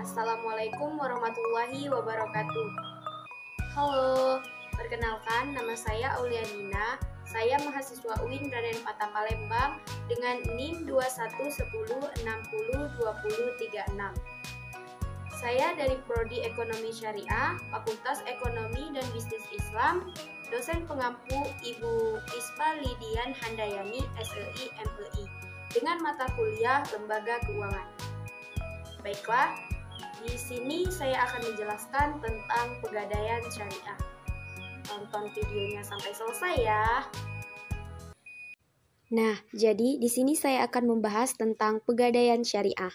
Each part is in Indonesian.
Assalamualaikum warahmatullahi wabarakatuh. Halo, perkenalkan nama saya Aulianina. Saya mahasiswa UIN Raden Patah Palembang dengan NIM 2110602036. Saya dari Prodi Ekonomi Syariah, Fakultas Ekonomi dan Bisnis Islam, dosen pengampu Ibu Ispa Lidian Handayani, SEI MPI, dengan mata kuliah Lembaga Keuangan. Baiklah, di sini saya akan menjelaskan tentang Pegadaian Syariah. Tonton videonya sampai selesai ya. Nah, jadi di sini saya akan membahas tentang Pegadaian Syariah.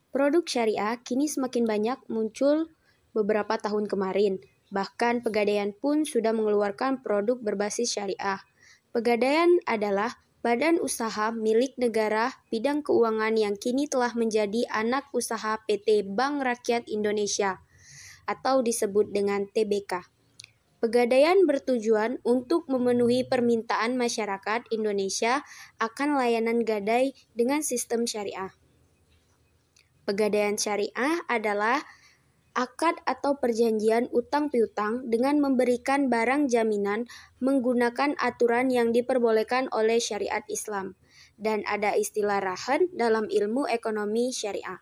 Produk syariah kini semakin banyak muncul beberapa tahun kemarin. Bahkan Pegadaian pun sudah mengeluarkan produk berbasis syariah. Pegadaian adalah badan usaha milik negara bidang keuangan yang kini telah menjadi anak usaha PT Bank Rakyat Indonesia atau disebut dengan TBK. Pegadaian bertujuan untuk memenuhi permintaan masyarakat Indonesia akan layanan gadai dengan sistem syariah. Pegadaian syariah adalah akad atau perjanjian utang piutang dengan memberikan barang jaminan menggunakan aturan yang diperbolehkan oleh syariat Islam. Dan ada istilah rahan dalam ilmu ekonomi syariah.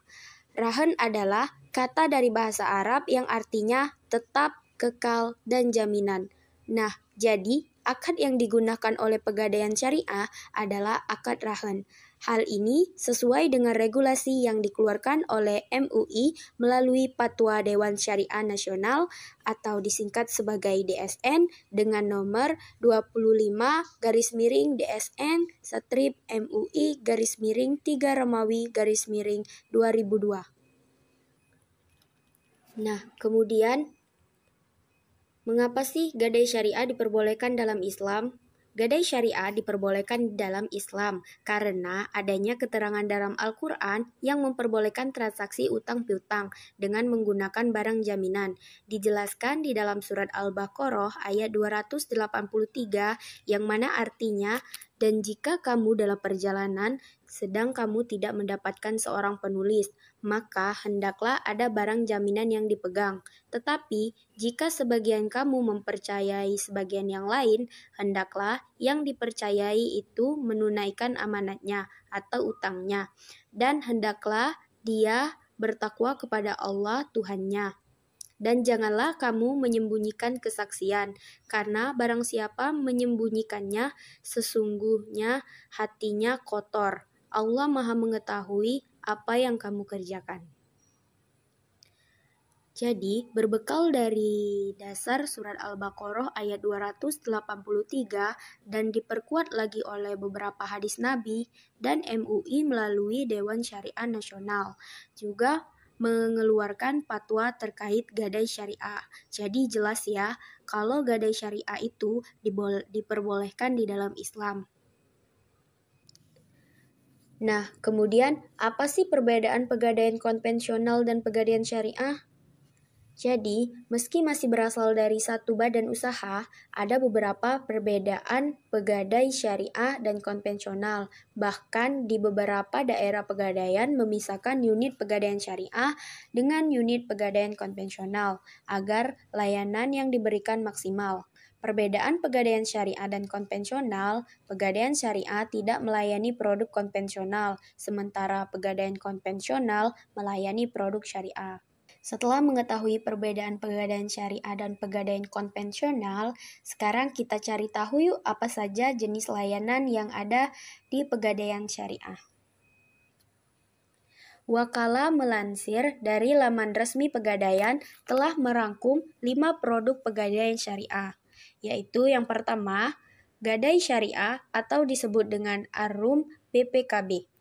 Rahan adalah kata dari bahasa Arab yang artinya tetap, kekal, dan jaminan. Nah, jadi akad yang digunakan oleh Pegadaian syariah adalah akad rahan. Hal ini sesuai dengan regulasi yang dikeluarkan oleh MUI melalui Fatwa Dewan Syariah Nasional atau disingkat sebagai DSN dengan nomor 25-DSN/MUI-3 Romawi-2002. Nah, kemudian mengapa sih gadai syariah diperbolehkan dalam Islam? Gadai syariah diperbolehkan dalam Islam karena adanya keterangan dalam Al-Quran yang memperbolehkan transaksi utang piutang dengan menggunakan barang jaminan. Dijelaskan di dalam surat Al-Baqarah ayat 283 yang mana artinya, dan jika kamu dalam perjalanan sedang kamu tidak mendapatkan seorang penulis, maka hendaklah ada barang jaminan yang dipegang. Tetapi jika sebagian kamu mempercayai sebagian yang lain, hendaklah yang dipercayai itu menunaikan amanatnya atau utangnya, dan hendaklah dia bertakwa kepada Allah Tuhannya. Dan janganlah kamu menyembunyikan kesaksian, karena barang siapa menyembunyikannya, sesungguhnya hatinya kotor. Allah Maha mengetahui apa yang kamu kerjakan. Jadi, berbekal dari dasar surat Al-Baqarah ayat 283 dan diperkuat lagi oleh beberapa hadis Nabi dan MUI melalui Dewan Syariah Nasional, juga mengeluarkan fatwa terkait gadai syariah. Jadi jelas ya, kalau gadai syariah itu diperbolehkan di dalam Islam. Nah, kemudian apa sih perbedaan pegadaian konvensional dan pegadaian syariah? Jadi, meski masih berasal dari satu badan usaha, ada beberapa perbedaan pegadai syariah dan konvensional. Bahkan di beberapa daerah pegadaian memisahkan unit pegadaian syariah dengan unit pegadaian konvensional agar layanan yang diberikan maksimal. Perbedaan pegadaian syariah dan konvensional, pegadaian syariah tidak melayani produk konvensional, sementara pegadaian konvensional melayani produk syariah. Setelah mengetahui perbedaan pegadaian syariah dan pegadaian konvensional, sekarang kita cari tahu yuk apa saja jenis layanan yang ada di pegadaian syariah. Wakala melansir dari laman resmi Pegadaian telah merangkum 5 produk pegadaian syariah, yaitu yang pertama, gadai syariah atau disebut dengan Ar-Rum BPKB.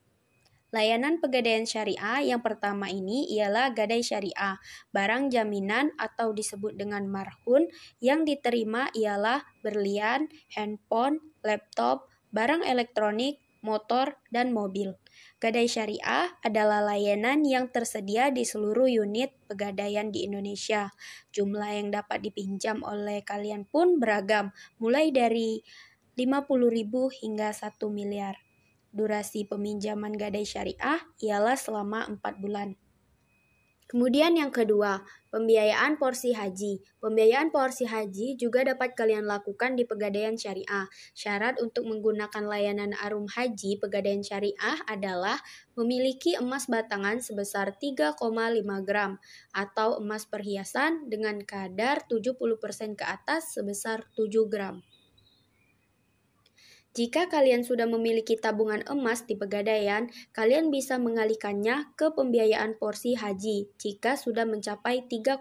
Layanan pegadaian syariah yang pertama ini ialah gadai syariah. Barang jaminan atau disebut dengan marhun yang diterima ialah berlian, handphone, laptop, barang elektronik, motor, dan mobil. Gadai syariah adalah layanan yang tersedia di seluruh unit pegadaian di Indonesia. Jumlah yang dapat dipinjam oleh kalian pun beragam, mulai dari 50.000 hingga 1 miliar. Durasi peminjaman gadai syariah ialah selama 4 bulan. Kemudian yang kedua, pembiayaan porsi haji. Pembiayaan porsi haji juga dapat kalian lakukan di Pegadaian Syariah. Syarat untuk menggunakan layanan Arum Haji Pegadaian Syariah adalah memiliki emas batangan sebesar 3,5 gram atau emas perhiasan dengan kadar 70% ke atas sebesar 7 gram. Jika kalian sudah memiliki tabungan emas di Pegadaian, kalian bisa mengalihkannya ke pembiayaan porsi haji jika sudah mencapai 3,5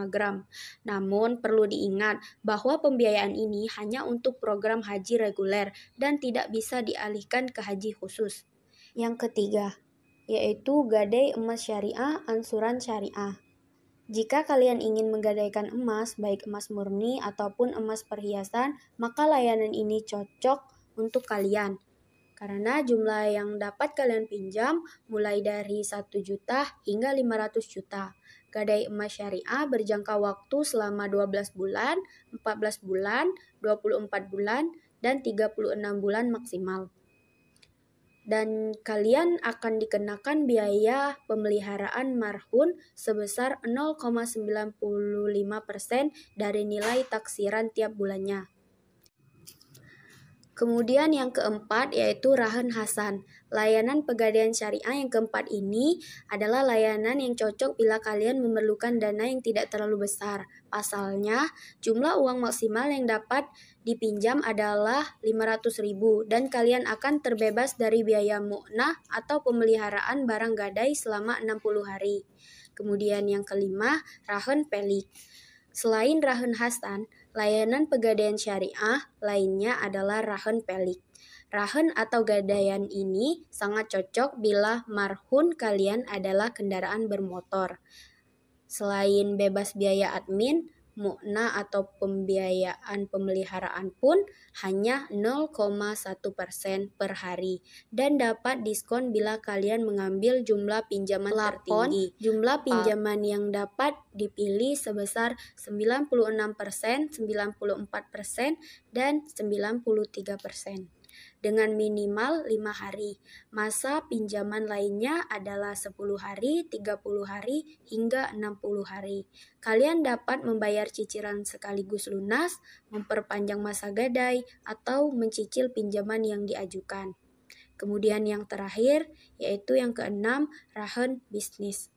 gram. Namun perlu diingat bahwa pembiayaan ini hanya untuk program haji reguler dan tidak bisa dialihkan ke haji khusus. Yang ketiga, yaitu gadai emas syariah, ansuran syariah. Jika kalian ingin menggadaikan emas, baik emas murni ataupun emas perhiasan, maka layanan ini cocok untuk kalian. Karena jumlah yang dapat kalian pinjam mulai dari 1 juta hingga 500 juta. Gadai emas syariah berjangka waktu selama 12 bulan, 14 bulan, 24 bulan, dan 36 bulan maksimal. Dan kalian akan dikenakan biaya pemeliharaan marhun sebesar 0,95% dari nilai taksiran tiap bulannya. Kemudian yang keempat yaitu Rahan Hasan. Layanan Pegadaian Syariah yang keempat ini adalah layanan yang cocok bila kalian memerlukan dana yang tidak terlalu besar. Pasalnya, jumlah uang maksimal yang dapat dipinjam adalah 500.000 dan kalian akan terbebas dari biaya mu'nah atau pemeliharaan barang gadai selama 60 hari. Kemudian yang kelima, Rahan Pelik. Selain Rahan Hasan, layanan Pegadaian Syariah lainnya adalah Rahan Pelik. Rahan atau gadaian ini sangat cocok bila marhun kalian adalah kendaraan bermotor. Selain bebas biaya admin, mu'nah atau pembiayaan pemeliharaan pun hanya 0,1% per hari dan dapat diskon bila kalian mengambil jumlah pinjaman tertinggi. Jumlah pinjaman yang dapat dipilih sebesar 96%, 94%, dan 93%. Dengan minimal 5 hari. Masa pinjaman lainnya adalah 10 hari, 30 hari, hingga 60 hari. Kalian dapat membayar cicilan sekaligus lunas, memperpanjang masa gadai, atau mencicil pinjaman yang diajukan. Kemudian yang terakhir, yaitu yang keenam, Rahan Bisnis.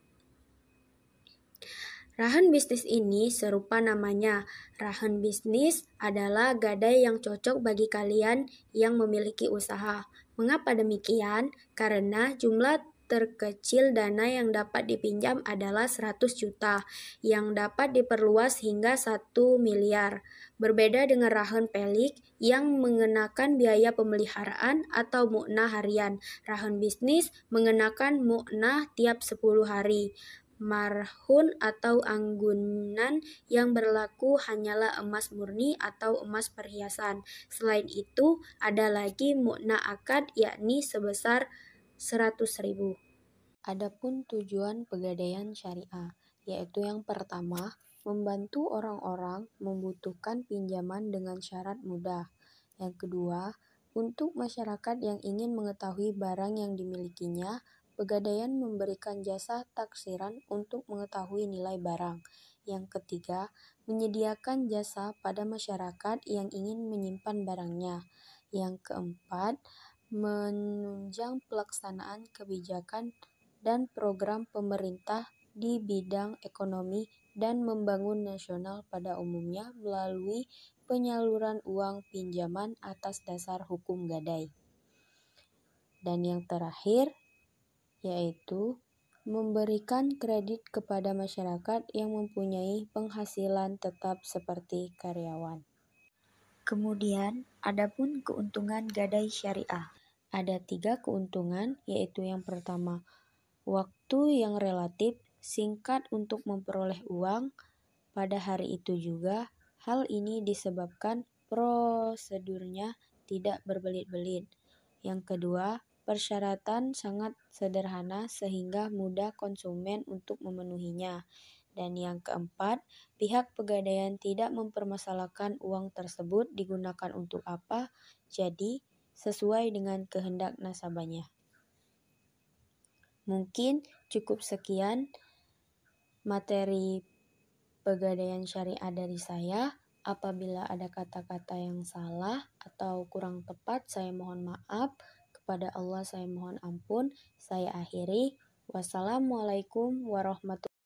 Rahan bisnis ini serupa namanya. Rahan bisnis adalah gadai yang cocok bagi kalian yang memiliki usaha. Mengapa demikian? Karena jumlah terkecil dana yang dapat dipinjam adalah 100 juta, yang dapat diperluas hingga 1 miliar. Berbeda dengan Rahan Pelik yang mengenakan biaya pemeliharaan atau mu'nah harian. Rahan bisnis mengenakan mu'nah tiap 10 hari. Marhun atau anggunan yang berlaku hanyalah emas murni atau emas perhiasan. Selain itu, ada lagi mu'nah akad yakni sebesar 100.000. Adapun tujuan Pegadaian Syariah, yaitu yang pertama, membantu orang-orang membutuhkan pinjaman dengan syarat mudah. Yang kedua, untuk masyarakat yang ingin mengetahui barang yang dimilikinya, Pegadaian memberikan jasa taksiran untuk mengetahui nilai barang. Yang ketiga, menyediakan jasa pada masyarakat yang ingin menyimpan barangnya. Yang keempat, menunjang pelaksanaan kebijakan dan program pemerintah di bidang ekonomi dan membangun nasional pada umumnya melalui penyaluran uang pinjaman atas dasar hukum gadai. Dan yang terakhir, yaitu memberikan kredit kepada masyarakat yang mempunyai penghasilan tetap seperti karyawan. Kemudian, adapun keuntungan gadai syariah. Ada 3 keuntungan, yaitu yang pertama, waktu yang relatif singkat untuk memperoleh uang pada hari itu juga. Hal ini disebabkan prosedurnya tidak berbelit-belit. Yang kedua, persyaratan sangat sederhana sehingga mudah konsumen untuk memenuhinya. Dan yang keempat, pihak Pegadaian tidak mempermasalahkan uang tersebut digunakan untuk apa, jadi sesuai dengan kehendak nasabahnya. Mungkin cukup sekian materi Pegadaian Syariah dari saya. Apabila ada kata-kata yang salah atau kurang tepat, saya mohon maaf. Kepada Allah saya mohon ampun. Saya akhiri. Wassalamualaikum warahmatullahi wabarakatuh.